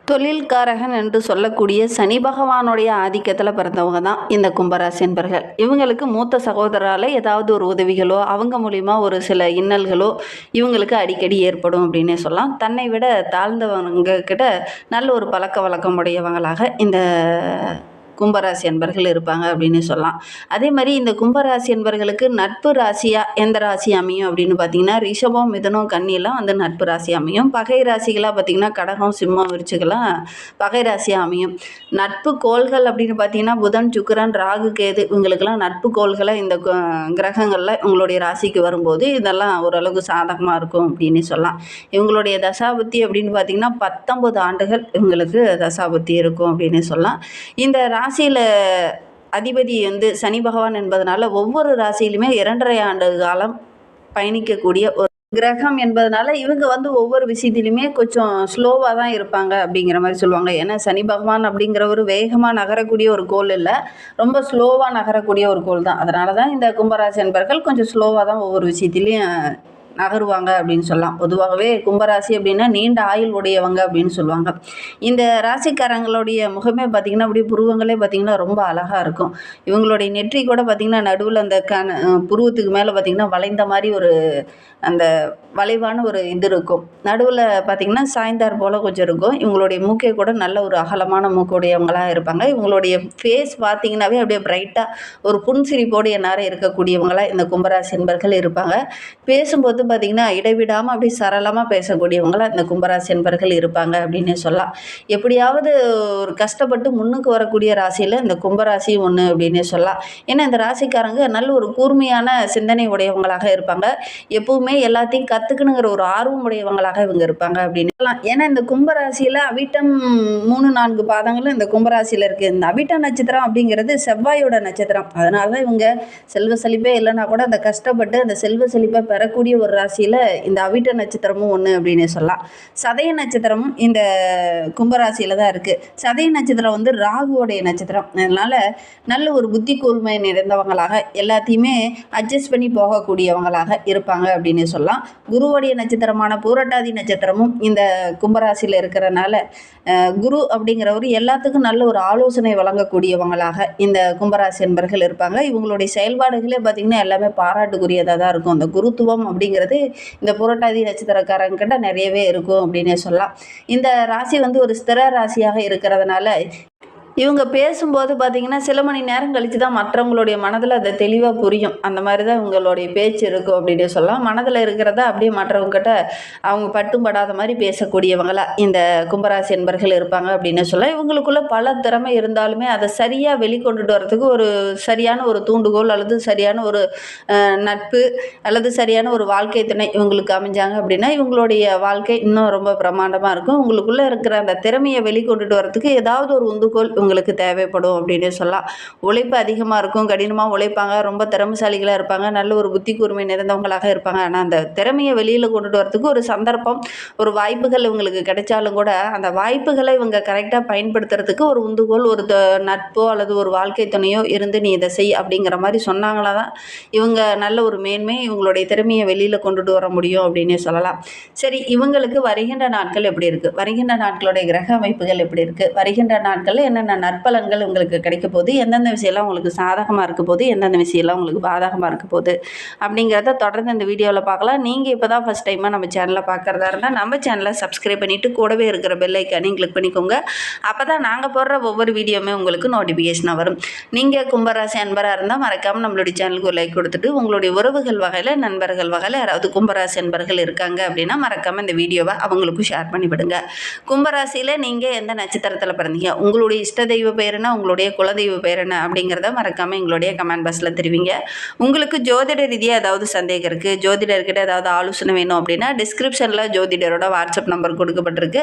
தொழில்காரகன் என்று சொல்லக்கூடிய சனி பகவானுடைய ஆதிக்கத்தில் பிறந்தவங்க தான் இந்த கும்பராசி என்பர்கள். இவங்களுக்கு மூத்த சகோதரால் ஏதாவது ஒரு உதவிகளோ அவங்க மூலிமா ஒரு சில இன்னல்களோ இவங்களுக்கு அடிக்கடி ஏற்படும் அப்படின்னே சொல்லலாம். தன்னை விட தாழ்ந்தவங்க கிட்ட நல்ல ஒரு பழக்க வழக்கம் உடையவங்களாக இந்த கும்பராசி என்பர்கள் இருப்பாங்க அப்படின்னு சொல்லலாம். அதே மாதிரி இந்த கும்பராசி என்பர்களுக்கு நட்பு ராசியாக எந்த ராசி அமையும் அப்படின்னு பார்த்தீங்கன்னா, ரிஷபம், மிதுனம், கன்னியெல்லாம் வந்து நட்பு ராசி அமையும். பகை ராசிகளாக பார்த்தீங்கன்னா கடகம், சிம்மம், விருச்சிகெல்லாம் பகை ராசியாக அமையும். நட்பு கோள்கள் அப்படின்னு பார்த்தீங்கன்னா புதன், சுக்கிரன், ராகு, கேது இவங்களுக்கெல்லாம் நட்பு கோள்களை இந்த கிரகங்களில் உங்களுடைய ராசிக்கு வரும்போது இதெல்லாம் ஓரளவுக்கு சாதகமாக இருக்கும் அப்படின்னு சொல்லலாம். இவங்களுடைய தசாபுத்தி அப்படின்னு பார்த்தீங்கன்னா 19 ஆண்டுகள் இவங்களுக்கு தசாபுத்தி இருக்கும் அப்படின்னு சொல்லலாம். இந்த ராசியில் அதிபதி வந்து சனி பகவான் என்பதனால ஒவ்வொரு ராசியிலுமே 2.5 ஆண்டு காலம் பயணிக்கக்கூடிய ஒரு கிரகம் என்பதனால இவங்க வந்து ஒவ்வொரு விஷயத்திலுமே கொஞ்சம் ஸ்லோவாக தான் இருப்பாங்க அப்படிங்கிற மாதிரி சொல்லுவாங்க. ஏன்னா சனி பகவான் அப்படிங்கிற ஒரு வேகமாக நகரக்கூடிய ஒரு கோள் இல்லை, ரொம்ப ஸ்லோவாக நகரக்கூடிய ஒரு கோள் தான். அதனால தான் இந்த கும்பராசி என்பர்கள் கொஞ்சம் ஸ்லோவாக தான் ஒவ்வொரு விஷயத்திலையும் நகருவாங்க அப்படின்னு சொல்லலாம். பொதுவாகவே கும்பராசி அப்படின்னா நீண்ட ஆயுள் உடையவங்க அப்படின்னு சொல்லுவாங்க. இந்த ராசிக்காரங்களுடைய முகமே பார்த்திங்கன்னா அப்படியே புருவங்களே பார்த்திங்கன்னா ரொம்ப அழகாக இருக்கும். இவங்களுடைய நெற்றி கூட பார்த்திங்கன்னா நடுவில் அந்த புருவத்துக்கு மேலே பார்த்திங்கன்னா வளைந்த மாதிரி ஒரு அந்த வளைவான ஒரு இது இருக்கும். நடுவில் பார்த்திங்கன்னா சாய்ந்தார் போல் கொஞ்சம் இருக்கும். இவங்களுடைய மூக்கே கூட நல்ல ஒரு அகலமான மூக்குடையவங்களாக இருப்பாங்க. இவங்களுடைய ஃபேஸ் பார்த்திங்கனாவே அப்படியே பிரைட்டாக ஒரு புன்சிரிப்போடு எந்நேரம் இருக்கக்கூடியவங்களாக இந்த கும்பராசி என்பர்கள் இருப்பாங்க. பேசும்போது பார்த்திங்கன்னா இடைவிடாமல் அப்படி சரளமாக பேசக்கூடியவங்களாக இந்த கும்பராசி என்பர்கள் இருப்பாங்க அப்படின்னு சொல்லலாம். எப்படியாவது ஒரு கஷ்டப்பட்டு முன்னுக்கு வரக்கூடிய ராசியில் இந்த கும்பராசி ஒன்று அப்படின்னே சொல்லலாம். ஏன்னா இந்த ராசிக்காரங்க நல்ல ஒரு கூர்மையான சிந்தனை உடையவங்களாக இருப்பாங்க. எப்பவுமே எல்லாத்தையும் கற்றுக்கணுங்கிற ஒரு ஆர்வம் உடையவங்களாக இவங்க இருப்பாங்க அப்படின்னு சொல்லலாம். ஏன்னா இந்த கும்பராசியில் அவிட்டம் 3-4 பாதங்களும் இந்த கும்பராசியில் இருக்குது. இந்த அவிட்ட நட்சத்திரம் அப்படிங்கிறது செவ்வாயோட நட்சத்திரம். அதனால தான் இவங்க செல்வ செழிப்பே இல்லைன்னா கூட அந்த கஷ்டப்பட்டு அந்த செல்வ செழிப்பை பெறக்கூடிய ஒரு ராசியில் இந்த அவிட்ட நட்சத்திரமும் ஒன்று அப்படின்னு சொல்லலாம். சதய நட்சத்திரமும் இந்த கும்பராசியில் தான் இருக்குது. சதய நட்சத்திரம் வந்து ராகுவோடைய நட்சத்திரம். அதனால் நல்ல ஒரு புத்தி கூர்மை நிறைந்தவங்களாக எல்லாத்தையுமே அட்ஜஸ்ட் பண்ணி போகக்கூடியவங்களாக இருப்பாங்க அப்படின்னு சொல்லலாம். குருவோடைய நட்சத்திரமான பூரட்டாதி நட்சத்திரமும் இந்த கும்பராசியில் இருக்கிறனால குரு அப்படிங்கிறவர் எல்லாத்துக்கும் நல்ல ஒரு ஆலோசனை வழங்கக்கூடியவங்களாக இந்த கும்பராசி என்பர்கள் இருப்பாங்க. இவங்களுடைய செயல்பாடுகளே பார்த்திங்கன்னா எல்லாமே பாராட்டுக்குரியதாக தான் இருக்கும். அந்த குருத்துவம் அப்படிங்கிறது இந்த புரட்டாதி நட்சத்திரக்காரங்கிட்ட நிறையவே இருக்கும் அப்படின்னே சொல்லலாம். இந்த ராசி வந்து ஒரு ஸ்திர ராசியாக இருக்கிறதுனால இவங்க பேசும்போது பார்த்திங்கன்னா சில மணி நேரம் கழித்து தான் மற்றவங்களுடைய மனதில் அதை தெளிவாக புரியும். அந்த மாதிரி தான் இவங்களுடைய பேச்சு இருக்கும் அப்படின்னு சொல்லலாம். மனதில் இருக்கிறத அப்படியே மற்றவங்ககிட்ட அவங்க பட்டும் படாத மாதிரி பேசக்கூடியவங்களாக இந்த கும்பராசி என்பர்கள் இருப்பாங்க அப்படின்னு சொல்லலாம். இவங்களுக்குள்ள பல திறமை இருந்தாலுமே அதை சரியாக வெளிக்கொண்டுட்டு வரதுக்கு ஒரு சரியான ஒரு தூண்டுகோல் அல்லது சரியான ஒரு நட்பு அல்லது சரியான ஒரு வாழ்க்கை துணை இவங்களுக்கு அமைஞ்சாங்க அப்படின்னா இவங்களுடைய வாழ்க்கை இன்னும் ரொம்ப பிரமாண்டமாக இருக்கும். உங்களுக்குள்ளே இருக்கிற அந்த திறமையை வெளிக்கொண்டுட்டு வரதுக்கு ஏதாவது ஒரு உந்துகோல் உங்களுக்கு தேவைப்படும் அப்படின்னு சொல்லலாம். உழைப்பு அதிகமாக இருக்கும், கடினமாக உழைப்பாங்க, ரொம்ப திறமைசாலிகளாக இருப்பாங்க, நல்ல ஒரு புத்தி கூர்மை நிறைந்தவங்களாக இருப்பாங்க. ஆனால் அந்த திறமையை வெளியில் கொண்டுட்டு வரதுக்கு ஒரு சந்தர்ப்பம், ஒரு வாய்ப்புகள் இவங்களுக்கு கிடைச்சாலும் கூட அந்த வாய்ப்புகளை இவங்க கரெக்டாக பயன்படுத்துறதுக்கு ஒரு உந்துகோல், ஒரு நட்போ அல்லது ஒரு வாழ்க்கை துணையோ இருந்து நீ இதை செய் அப்படிங்கிற மாதிரி சொன்னாங்களா தான் இவங்க நல்ல ஒரு மேன்மை இவங்களுடைய திறமையை வெளியில் கொண்டுட்டு வர முடியும் அப்படின்னே சொல்லலாம். சரி, இவங்களுக்கு வருகின்ற நாட்கள் எப்படி இருக்குது, வருகின்ற நாட்களுடைய கிரக அமைப்புகள் எப்படி இருக்குது, வருகின்ற நாட்களில் என்னென்ன நற்பலன்கள் உங்களுக்கு கிடைக்க போகுது, எந்தெந்த விஷயம்லாம் உங்களுக்கு சாதகமாக இருக்க போகுது, எந்தெந்த விஷயம்லாம் உங்களுக்கு பாதகமாக இருக்க போகுது அப்படிங்கிறத தொடர்ந்து இந்த வீடியோவில் பார்க்கலாம். நீங்கள் இப்போ தான் ஃபஸ்ட் டைமாக நம்ம சேனலை பார்க்குறதா இருந்தால் நம்ம சேனலை சப்ஸ்கிரைப் பண்ணிவிட்டு கூடவே இருக்கிற பெல் ஐக்கானையும் கிளிக் பண்ணிக்கோங்க. அப்போ தான் நாங்கள் போடுற ஒவ்வொரு வீடியோவுமே உங்களுக்கு நோட்டிஃபிகேஷனாக வரும். நீங்கள் கும்பராசி அன்பராக இருந்தால் மறக்காமல் நம்மளுடைய சேனலுக்கு ஒரு லைக் கொடுத்துட்டு உங்களுடைய உறவுகள் வகையில் நண்பர்கள் வகையில் யாராவது கும்பராசி அன்பர்கள் இருக்காங்க அப்படின்னா மறக்காமல் இந்த வீடியோவை அவங்களுக்கும் ஷேர் பண்ணிவிடுங்க. கும்பராசியில் நீங்கள் எந்த நட்சத்திரத்தில் பிறந்தீங்க, உங்களுடைய இஷ்ட தெய்வ பெயர் என்ன, உங்களுடைய குலதெய்வ பெயர் என்ன அப்படிங்கிறத மறக்காமல் எங்களுடைய கமெண்ட் பாக்ஸில் தெரிவிங்க. உங்களுக்கு ஜோதிட ரீதியாக ஏதாவது சந்தேகம் இருக்குது, ஜோதிடர்கிட்ட ஏதாவது ஆலோசனை வேணும் அப்படின்னா டிஸ்கிரிப்ஷனில் ஜோதிடரோட வாட்ஸ்அப் நம்பர் கொடுக்கப்பட்டிருக்கு.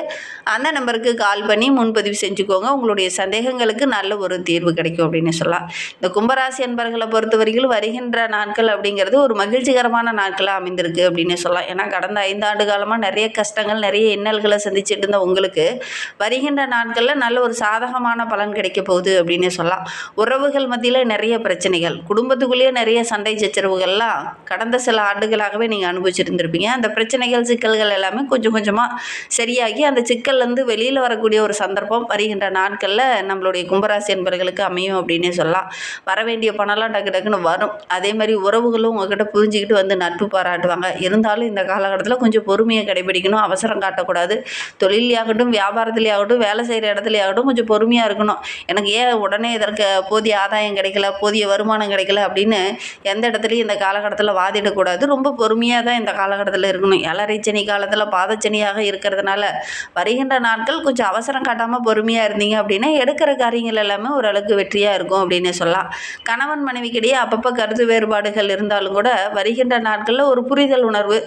அந்த நம்பருக்கு கால் பண்ணி முன்பதிவு செஞ்சுக்கோங்க. உங்களுடைய சந்தேகங்களுக்கு நல்ல ஒரு தீர்வு கிடைக்கும் அப்படின்னு சொல்லலாம். இந்த கும்பராசி என்பர்களை பொறுத்தவரைக்கும் வருகின்ற நாட்கள் அப்படிங்கிறது ஒரு மகிழ்ச்சிகரமான நாட்களாக அமைந்திருக்கு அப்படின்னு சொல்லலாம். ஏன்னா கடந்த 5 ஆண்டு காலமாக நிறைய கஷ்டங்கள், நிறைய இன்னல்களை சந்திச்சுட்டு இருந்த உங்களுக்கு வருகின்ற நாட்களில் நல்ல ஒரு சாதகமான பலன் கிடைக்க போகுது அப்படின்னு சொல்லலாம். உறவுகள் மத்தியில் நிறைய பிரச்சனைகள், குடும்பத்துக்குள்ளேயே நிறைய சண்டை சச்சரவுகள்லாம் கடந்த சில ஆண்டுகளாகவே நீங்கள் அனுபவிச்சிருந்திருப்பீங்க. அந்த பிரச்சனைகள் சிக்கல்கள் எல்லாமே கொஞ்சம் கொஞ்சமாக சரியாகி அந்த சிக்கல்லேருந்து வெளியில் வரக்கூடிய ஒரு சந்தர்ப்பம் வருகின்ற நாட்களில் நம்மளுடைய கும்பராசி என்பவர்களுக்கு அமையும் அப்படின்னே சொல்லலாம். வர வேண்டிய பணம்லாம் டக்கு டக்குன்னு வரும். அதே மாதிரி உறவுகளும் உங்ககிட்ட புரிஞ்சுக்கிட்டு வந்து நட்பு பாராட்டுவாங்க. இருந்தாலும் இந்த காலகட்டத்தில் கொஞ்சம் பொறுமையை கடைபிடிக்கணும், அவசரம் காட்டக்கூடாது. தொழிலையாகட்டும், வியாபாரத்துலேயாகட்டும், வேலை செய்கிற இடத்துலையாகட்டும் கொஞ்சம் பொறுமையாக இருக்கணும். எனக்கு ஏன் உடனே இதற்கு போதிய ஆதாயம் கிடைக்கல, போதிய வருமானம் கிடைக்கல அப்படின்னு எந்த இடத்துலையும் இந்த காலகட்டத்தில் வாதிடக்கூடாது. ரொம்ப பொறுமையாக தான் இந்த காலகட்டத்தில் இருக்கணும். ஏழரை சனி காலத்தில் பாதச்சனியாக இருக்கிறதுனால வருகின்ற நாட்கள் கொஞ்சம் அவசரம் காட்டாமல் பொறுமையாக இருந்தீங்க அப்படின்னா எடுக்கிற காரியங்கள் எல்லாமே ஓரளவுக்கு வெற்றியாக இருக்கும் அப்படின்னு சொல்லலாம். கணவன் மனைவிக்கிடையே அப்பப்போ கருத்து வேறுபாடுகள் இருந்தாலும் கூட வருகின்ற நாட்களில் ஒரு புரிதல் உணர்வு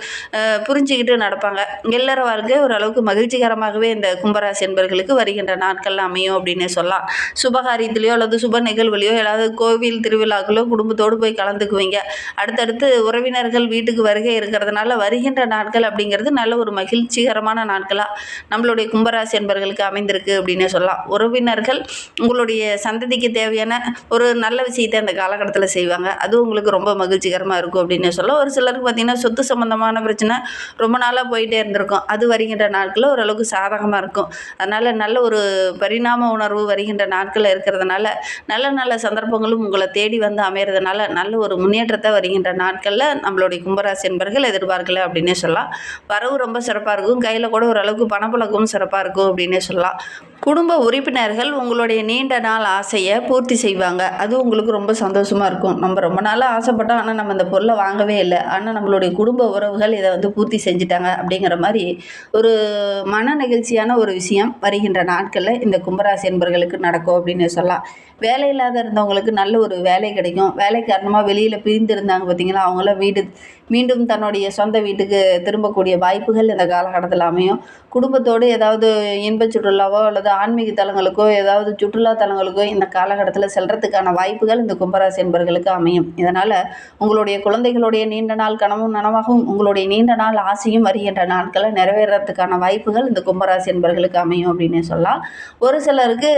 புரிஞ்சுக்கிட்டு நடப்பாங்க. இல்லற வாழ்க்கை ஓரளவுக்கு மகிழ்ச்சிகரமாகவே இந்த கும்பராசி என்பவர்களுக்கு வருகின்ற நாட்கள் அமையும் அப்படின்னு சொல்லலாம். சுபகாரியத்திலையோ அல்லது சுப நிகழ்வுலையோ ஏதாவது கோவில் திருவிழாக்களோ குடும்பத்தோடு போய் கலந்துக்குவீங்க. அடுத்தடுத்து உறவினர்கள் வீட்டுக்கு வருகை இருக்கிறதுனால வருகின்ற நாட்கள் அப்படிங்கிறது நல்ல ஒரு மகிழ்ச்சிகரமான நாட்களாக நம்மளுடைய கும்பராசி என்பவர்களுக்கு அமைந்திருக்கு அப்படின்னு சொல்லலாம். உறவினர்கள் உங்களுடைய சந்ததிக்கு தேவையான ஒரு நல்ல விஷயத்தை அந்த காலகட்டத்தில் செய்வாங்க. அது உங்களுக்கு ரொம்ப மகிழ்ச்சிகரமாக இருக்கும் அப்படின்னு சொல்லலாம். ஒரு சிலருக்கு பார்த்திங்கன்னா சொத்து சம்மந்தமான பிரச்சனை ரொம்ப நாளாக போயிட்டே இருந்திருக்கும். அது வருகின்ற நாட்களில் ஓரளவுக்கு சாதகமாக இருக்கும். அதனால் நல்ல ஒரு பரிணாம உணர்வு வருகின்ற நாட்களில் இருக்கிறதுனால நல்ல நல்ல சந்தர்ப்பங்களும் உங்களை தேடி வந்து அமைகிறதுனால நல்ல ஒரு முன்னேற்றத்தை வருகின்ற நாட்களில் நம்மளுடைய கும்பராசி என்பவர்கள் எதிர்பார்க்கல அப்படின்னே சொல்லலாம். வரவு ரொம்ப சிறப்பாக இருக்கும். கையில் கூட ஓரளவுக்கு பணப்புழக்கமும் சிறப்பாக இருக்கும் அப்படின்னே சொல்லலாம். குடும்ப உறுப்பினர்கள் உங்களுடைய நீண்ட நாள் ஆசையை பூர்த்தி செய்வாங்க. அது உங்களுக்கு ரொம்ப சந்தோஷமாக இருக்கும். நம்ம ரொம்ப நாளாக ஆசைப்பட்டோம், ஆனால் நம்ம அந்த பொருளை வாங்கவே இல்லை, ஆனால் நம்மளுடைய குடும்ப உறவுகள் இதை வந்து பூர்த்தி செஞ்சுட்டாங்க அப்படிங்கிற மாதிரி ஒரு மன நெகிழ்ச்சியான ஒரு விஷயம் வருகின்ற நாட்களில் இந்த கும்பராசி என்பவர்களுக்கு நடக்கும் அப்படின்னு சொல்லலாம். வேலை இல்லாத இருந்தவங்களுக்கு நல்ல ஒரு வேலை கிடைக்கும். வேலை காரணமாக வெளியில் பிரிந்து இருந்தாங்க பார்த்தீங்களா, அவங்களாம் மீண்டும் தன்னுடைய சொந்த வீட்டுக்கு திரும்பக்கூடிய வாய்ப்புகள் இந்த காலகட்டத்தில் அமையும். குடும்பத்தோடு ஏதாவது இன்ப சுற்றுலாவோ அல்லது ஆன்மீக தலங்களுக்கோ ஏதாவது சுற்றுலா தலங்களுக்கோ இந்த காலகட்டத்தில் செல்றதுக்கான வாய்ப்புகள் இந்த கும்பராசி என்பவர்களுக்கு அமையும். இதனால் உங்களுடைய குழந்தைகளுடைய நீண்ட நாள் கனவும் நனவாகவும் உங்களுடைய நீண்ட நாள் ஆசையும் வருகின்ற நாட்களை நிறைவேறதுக்கான வாய்ப்புகள் இந்த கும்பராசி என்பவர்களுக்கு அமையும் அப்படின்னு சொல்லலாம். ஒரு சிலருக்கு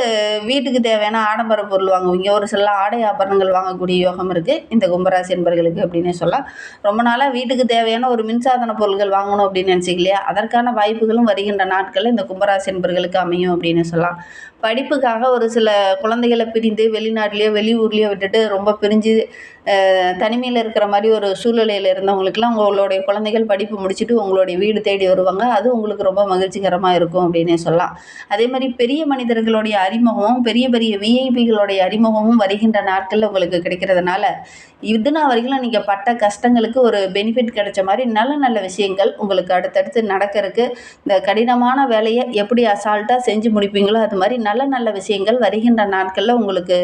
வீட்டுக்கு தேவையான ஆடம்பர பொருள் வாங்குவீங்க. ஒரு சில ஆடை ஆபரணங்கள் வாங்கக்கூடிய யோகம் இருக்குது இந்த கும்பராசி என்பவர்களுக்கு அப்படின்னு சொல்லலாம். ரொம்ப நாளாக வீட்டுக்கு தேவையான ஒரு மின்சாதன பொருட்கள் வாங்கணும் அப்படின்னு நினச்சிக்க இல்லையா, அதற்கான வாய்ப்புகளும் வருகின்ற நாட்களில் இந்த கும்பராசி என்பவர்களுக்கு அமையும் அப்படின்னு சொல்லலாம். படிப்புக்காக ஒரு சில குழந்தைகளை பிரிந்து வெளிநாட்டிலையோ வெளியூர்லேயோ விட்டுட்டு ரொம்ப பிரிஞ்சு தனிமையில் இருக்கிற மாதிரி ஒரு சூழ்நிலையில் இருந்தவங்களுக்குலாம் உங்களுடைய குழந்தைகள் படிப்பு முடிச்சுட்டு உங்களுடைய வீடு தேடி வருவாங்க. அது உங்களுக்கு ரொம்ப மகிழ்ச்சிகரமாக இருக்கும் அப்படின்னே சொல்லலாம். அதே மாதிரி பெரிய மனிதர்களுடைய அறிமுகமும் பெரிய பெரிய விஐபிகளுடைய அறிமுகமும் வருகின்ற நாட்களில் உங்களுக்கு கிடைக்கிறதுனால இதுனா வரைக்கும் நீங்கள் பட்ட கஷ்டங்களுக்கு ஒரு பெனிஃபிட் கிடைச்ச மாதிரி நல்ல நல்ல விஷயங்கள் உங்களுக்கு அடுத்தடுத்து நடக்கிறதுக்கு இந்த கடினமான வேலையை எப்படி அசால்ட்டாக செஞ்சு முடிப்பீங்களோ அது மாதிரி நல்ல நல்ல விஷயங்கள் வருகின்ற நாட்களில் உங்களுக்கு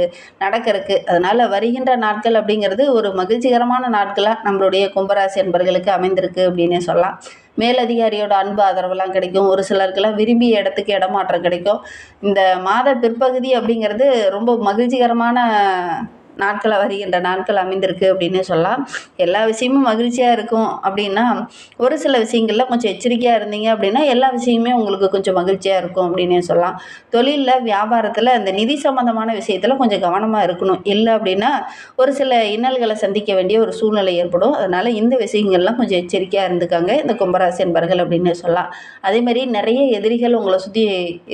நடக்கிறதுக்கு. அதனால் வருகின்ற நாட்கள் அப்படிங்கிறது ஒரு மகிழ்ச்சிகரமான நாட்களாக நம்மளுடைய கும்பராசி என்பவர்களுக்கு அமைந்திருக்கு அப்படின்னே சொல்லலாம். மேலதிகாரியோட அன்பு ஆதரவெல்லாம் கிடைக்கும். ஒரு சிலருக்கெல்லாம் விரும்பிய இடத்துக்கு இடமாற்றம் கிடைக்கும். இந்த மாத பிற்பகுதி அப்படிங்கிறது ரொம்ப மகிழ்ச்சிகரமான நாட்களை வருகின்ற நாட்கள் அமைந்திருக்கு அப்படின்னு சொல்லலாம். எல்லா விஷயமும் மகிழ்ச்சியாக இருக்கும் அப்படின்னா ஒரு சில விஷயங்களில் கொஞ்சம் எச்சரிக்கையாக இருந்தீங்க அப்படின்னா எல்லா விஷயமே உங்களுக்கு கொஞ்சம் மகிழ்ச்சியாக இருக்கும் அப்படின்னே சொல்லலாம். தொழிலில் வியாபாரத்தில் இந்த நிதி சம்மந்தமான விஷயத்தில் கொஞ்சம் கவனமாக இருக்கணும். இல்லை அப்படின்னா ஒரு சில இன்னல்களை சந்திக்க வேண்டிய ஒரு சூழ்நிலை ஏற்படும். அதனால் இந்த விஷயங்கள்லாம் கொஞ்சம் எச்சரிக்கையாக இருந்துக்காங்க இந்த கும்பராசி என்பவர்கள் அப்படின்னு சொல்லலாம். அதேமாதிரி நிறைய எதிரிகள் உங்களை சுற்றி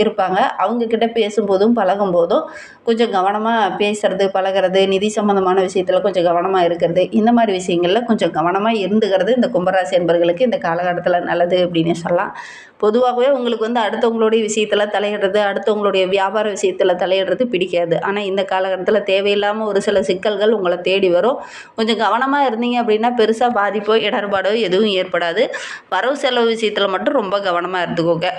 இருப்பாங்க. அவங்கக்கிட்ட பேசும்போதும் பழகும்போதும் கொஞ்சம் கவனமாக பேசுறது பழகிறது, நிதி சம்மந்தமான விஷயத்தில் கொஞ்சம் கவனமாக இருக்கிறது, இந்த மாதிரி விஷயங்களில் கொஞ்சம் கவனமாக இருந்துக்கிறது இந்த கும்பராசி என்பவர்களுக்கு இந்த காலகட்டத்தில் நல்லது அப்படின்னு சொல்லலாம். பொதுவாகவே உங்களுக்கு வந்து அடுத்தவங்களுடைய விஷயத்தில் தலையிடுறது, அடுத்தவங்களுடைய வியாபார விஷயத்தில் தலையிடுறது பிடிக்காது. ஆனால் இந்த காலகட்டத்தில் தேவையில்லாமல் ஒரு சில சிக்கல்கள் உங்களை தேடி வரும். கொஞ்சம் கவனமாக இருந்தீங்க அப்படின்னா பெருசாக பாதிப்போ இடர்பாடோ எதுவும் ஏற்படாது. வரவு செலவு விஷயத்தில் மட்டும் ரொம்ப கவனமாக இருந்துக்கோங்க.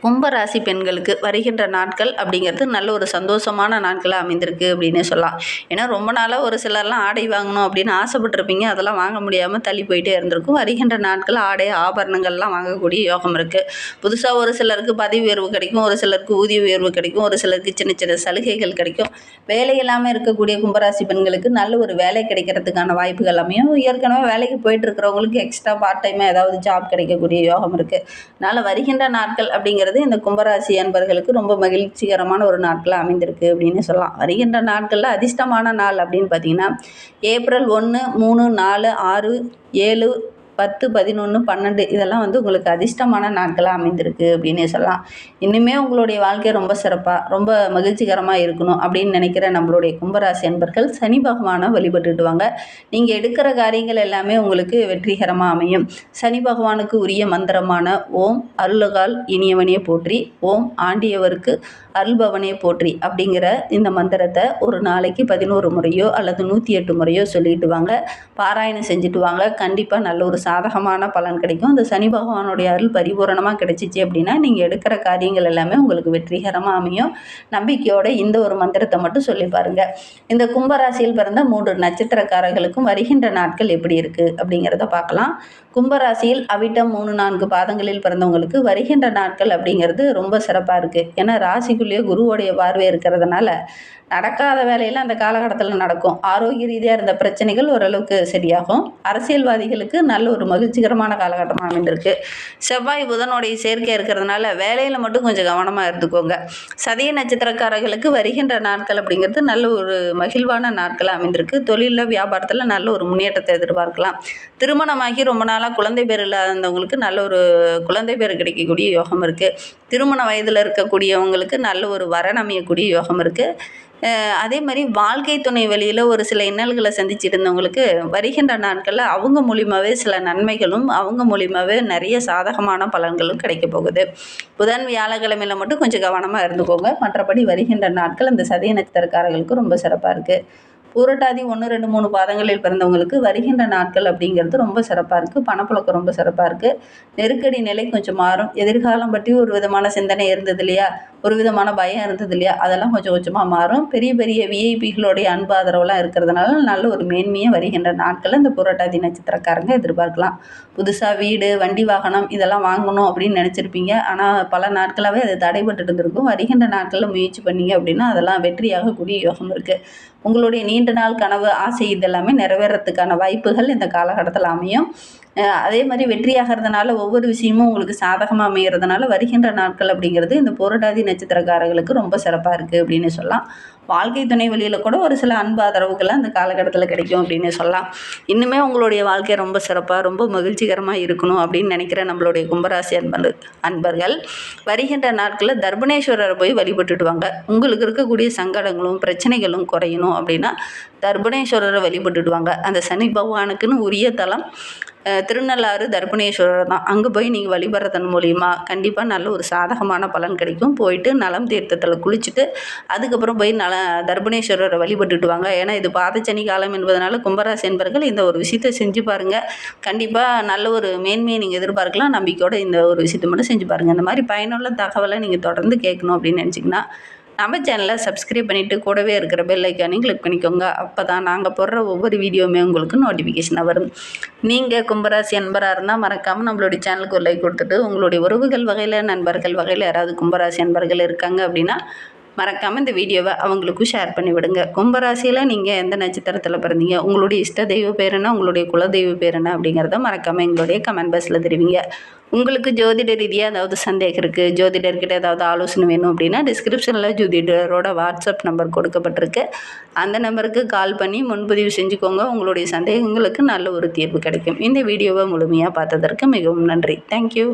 கும்பராசி பெண்களுக்கு வருகின்ற நாட்கள் அப்படிங்கிறது நல்ல ஒரு சந்தோஷமான நாட்களாக அமைந்திருக்கு அப்படின்னு சொல்லலாம். ஏன்னா ரொம்ப நாளாக ஒரு சிலர்லாம் ஆடை வாங்கணும் அப்படின்னு ஆசைப்பட்டிருப்பீங்க, அதெல்லாம் வாங்க முடியாமல் தள்ளி போயிட்டே இருந்திருக்கும். வருகின்ற நாட்கள் ஆடை ஆபரணங்கள்லாம் வாங்கக்கூடிய யோகம் இருக்குது. புதுசாக ஒரு சிலருக்கு பதவி உயர்வு கிடைக்கும், ஒரு சிலருக்கு ஊதிய உயர்வு கிடைக்கும், ஒரு சிலருக்கு சின்ன சின்ன சலுகைகள் கிடைக்கும். வேலை இல்லாமல் இருக்கக்கூடிய கும்பராசி பெண்களுக்கு நல்ல ஒரு வேலை கிடைக்கிறதுக்கான வாய்ப்புகள் அமையும். ஏற்கனவே வேலைக்கு போயிட்டு இருக்கிறவங்களுக்கு எக்ஸ்ட்ரா பார்ட் டைமாக ஏதாவது ஜாப் கிடைக்கக்கூடிய யோகம் இருக்குது. அதனால் வருகின்ற நாட்கள் அப்படிங்கிறது அப்படிங்கிறது இந்த கும்பராசி அன்பர்களுக்கு ரொம்ப மகிழ்ச்சிகரமான ஒரு நாட்களாக அமைந்திருக்கு அப்படின்னு சொல்லலாம். வருகின்ற நாட்களில் அதிர்ஷ்டமான நாள் அப்படின்னு பார்த்தீங்கன்னா ஏப்ரல் 1, 3, 4, 6, 7, 10, 11, 12 இதெல்லாம் உங்களுக்கு அதிர்ஷ்டமான நாட்களாக அமைந்திருக்கு அப்படின்னே சொல்லலாம். இன்னுமே உங்களுடைய வாழ்க்கை ரொம்ப சிறப்பாக ரொம்ப மகிழ்ச்சிகரமாக இருக்கணும் அப்படின்னு நினைக்கிற நம்மளுடைய கும்பராசி அன்பர்கள் சனி பகவானை வழிபட்டுட்டு வாங்க. நீங்கள் எடுக்கிற காரியங்கள் எல்லாமே உங்களுக்கு வெற்றிகரமாக அமையும். சனி பகவானுக்கு உரிய மந்திரமான ஓம் அருளகால் இனியவனே போற்றி, ஓம் ஆண்டியவருக்கு அருள்பவனே போற்றி அப்படிங்கிற இந்த மந்திரத்தை ஒரு நாளைக்கு 11 முறையோ அல்லது 108 முறையோ சொல்லிட்டு வாங்க. பாராயணம் செஞ்சுட்டு வாங்க. கண்டிப்பாக நல்ல ஒரு சாதகமான பலன் கிடைக்கும். இந்த சனி பகவானுடைய அருள் பரிபூரணமாக கிடைச்சிச்சு அப்படின்னா நீங்கள் எடுக்கிற காரியங்கள் எல்லாமே உங்களுக்கு வெற்றிகரமாக அமையும். நம்பிக்கையோட இந்த ஒரு மந்திரத்தை மட்டும் சொல்லி பாருங்கள். இந்த கும்பராசியில் பிறந்த 3 நட்சத்திரக்காரர்களுக்கும் வருகின்ற நாட்கள் எப்படி இருக்குது அப்படிங்கிறத பார்க்கலாம். கும்பராசியில் அவிட்டம் 3, 4 பாதங்களில் பிறந்தவங்களுக்கு வருகின்ற நாட்கள் அப்படிங்கிறது ரொம்ப சிறப்பாக இருக்குது. ஏன்னா ராசிக்குள்ளேயே குருவோடைய பார்வை இருக்கிறதுனால நடக்காத வேலையில் அந்த காலகட்டத்தில் நடக்கும். ஆரோக்கிய ரீதியாக இருந்த பிரச்சனைகள் ஓரளவுக்கு சரியாகும். அரசியல்வாதிகளுக்கு நல்ல ஒரு மகிழ்ச்சிகரமான காலகட்டமாக அமைந்திருக்கு. செவ்வாய் புதனுடைய சேர்க்கை இருக்கிறதுனால வேலையில் மட்டும் கொஞ்சம் கவனமாக இருந்துக்கோங்க. சதய நட்சத்திரக்காரர்களுக்கு வருகின்ற நாட்கள் அப்படிங்கிறது நல்ல ஒரு மகிழ்வான நாட்களாக அமைந்திருக்கு. தொழிலில் வியாபாரத்தில் நல்ல ஒரு முன்னேற்றத்தை எதிர்பார்க்கலாம். திருமணமாகி ரொம்ப நாளாக குழந்தை பேர் இல்லாதவங்களுக்கு நல்ல ஒரு குழந்தை பேர் கிடைக்கக்கூடிய யோகம் இருக்குது. திருமண வயதில் இருக்கக்கூடியவங்களுக்கு நல்ல ஒரு வரன் அமையக்கூடிய யோகம் இருக்குது. அதே மாதிரி வாழ்க்கை துணை வழியில் ஒரு சில இன்னல்களை சந்திச்சுட்டு இருந்தவங்களுக்கு வருகின்ற நாட்களில் அவங்க மூலியமாகவே சில நன்மைகளும் அவங்க மூலியமாகவே நிறைய சாதகமான பலன்களும் கிடைக்க போகுது. புதன் வியாழக்கிழமையில் மட்டும் கொஞ்சம் கவனமாக இருந்துக்கோங்க. மற்றபடி வருகின்ற நாட்கள் அந்த சதய நட்சத்திரக்காரர்களுக்கு ரொம்ப சிறப்பாக இருக்குது. பூரட்டாதி 1, 2, 3 பாதங்களில் பிறந்தவங்களுக்கு வருகின்ற நாட்கள் அப்படிங்கிறது ரொம்ப சிறப்பாக இருக்குது. பணப்புழக்கம் ரொம்ப சிறப்பாக இருக்குது. நெருக்கடி நிலை கொஞ்சம் மாறும். எதிர்காலம் பற்றி ஒரு விதமான சிந்தனை இருந்தது இல்லையா, ஒரு விதமான பயம் இருந்தது இல்லையா, அதெல்லாம் கொஞ்சம் கொஞ்சமாக மாறும். பெரிய பெரிய விஐபிகளுடைய அன்பு ஆதரவுலாம் இருக்கிறதுனால நல்ல ஒரு மேன்மையாக வருகின்ற நாட்களில் இந்த பூரட்டாதி நட்சத்திரக்காரங்க எதிர்பார்க்கலாம். புதுசாக வீடு வண்டி வாகனம் இதெல்லாம் வாங்கணும் அப்படின்னு நினச்சிருப்பீங்க. ஆனால் பல நாட்களாகவே அது தடைபட்டு இருந்திருக்கும். வருகின்ற நாட்களில் முயற்சி பண்ணீங்க அப்படின்னா அதெல்லாம் வெற்றியாகக்கூடிய யோகம் இருக்குது. உங்களுடைய நீண்ட நாள் கனவு ஆசை இதெல்லாமே நிறைவேறத்துக்கான வாய்ப்புகள் இந்த காலகட்டத்தில் அமையும். அதே மாதிரி வெற்றியாகிறதுனால ஒவ்வொரு விஷயமும் உங்களுக்கு சாதகமாக அமைகிறதுனால வருகின்ற நாட்கள் அப்படிங்கிறது இந்த பூரட்டாதி நட்சத்திரக்காரர்களுக்கு ரொம்ப சிறப்பாக இருக்குது அப்படின்னு சொல்லலாம். வாழ்க்கை துணை வழியில் கூட ஒரு சில அன்பு ஆதரவுகள்லாம் அந்த காலகட்டத்தில் கிடைக்கும் அப்படின்னு சொல்லலாம். இன்னுமே உங்களுடைய வாழ்க்கை ரொம்ப சிறப்பாக ரொம்ப மகிழ்ச்சிகரமாக இருக்கணும் அப்படின்னு நினைக்கிற நம்மளுடைய கும்பராசி அன்பர்கள் வருகின்ற நாட்களில் தர்பணேஸ்வரரை போய் வழிபட்டுட்டு வாங்க. உங்களுக்கு இருக்கக்கூடிய சங்கடங்களும் பிரச்சனைகளும் குறையணும் அப்படின்னா தர்பணேஸ்வரரை வழிபட்டுட்டு வாங்க. அந்த சனி பகவானுக்குன்னு உரிய தலம் திருநள்ளாறு தர்பணேஸ்வரர் தான். அங்கே போய் நீங்கள் வழிபடுறதன் மூலிமா கண்டிப்பாக நல்ல ஒரு சாதகமான பலன் கிடைக்கும். போயிட்டு நலம் தீர்த்தத்தில் குளிச்சுட்டு அதுக்கப்புறம் போய் தர்பணேஸ்வரரை வழிபட்டுட்டு வாங்க. ஏன்னா இது பாதச்சனி காலம் என்பதனால கும்பராசி என்பர்கள் இந்த ஒரு விஷயத்தை செஞ்சு பாருங்கள். கண்டிப்பாக நல்ல ஒரு மேன்மையை நீங்கள் எதிர்பார்க்கலாம். நம்பிக்கையோடு இந்த ஒரு விஷயத்தை மட்டும் செஞ்சு பாருங்கள். இந்த மாதிரி பயனுள்ள தகவலை நீங்கள் தொடர்ந்து கேட்கணும் அப்படின்னு நினச்சிங்கன்னா நம்ம சேனலை சப்ஸ்கிரைப் பண்ணிவிட்டு கூடவே இருக்கிற பெல் ஐக்கானையும் கிளிக் பண்ணிக்கோங்க. அப்போ தான் நாங்கள் போடுற ஒவ்வொரு வீடியோவுமே உங்களுக்கு நோட்டிஃபிகேஷனாக வரும். நீங்கள் கும்பராசி அன்பராக இருந்தால் மறக்காமல் நம்மளுடைய சேனலுக்கு ஒரு லைக் கொடுத்துட்டு உங்களுடைய உறவுகள் வகையில் நண்பர்கள் வகையில் யாராவது கும்பராசி அன்பர்கள் இருக்காங்க அப்படின்னா மறக்காமல் இந்த வீடியோவை அவங்களுக்கும் ஷேர் பண்ணி விடுங்க. கும்பராசியில் நீங்கள் எந்த நட்சத்திரத்தில் பிறந்தீங்க, உங்களுடைய இஷ்ட தெய்வ பேர் என்ன, உங்களுடைய குலதெய்வ பேர் என்ன அப்படிங்கிறத மறக்காமல் எங்களுடைய கமெண்ட் பாக்ஸில் தெரிவிங்க. உங்களுக்கு ஜோதிட ரீதியாக ஏதாவது சந்தேகம் இருக்குது, ஜோதிடர்கிட்ட ஏதாவது ஆலோசனை வேணும் அப்படின்னா டிஸ்கிரிப்ஷனில் ஜோதிடரோட வாட்ஸ்அப் நம்பர் கொடுக்கப்பட்டிருக்கு. அந்த நம்பருக்கு கால் பண்ணி முன்பதிவு செஞ்சுக்கோங்க. உங்களுடைய சந்தேகங்களுக்கு நல்ல ஒரு தீர்வு கிடைக்கும். இந்த வீடியோவை முழுமையாக பார்த்ததற்கு மிகவும் நன்றி. தேங்க்யூ.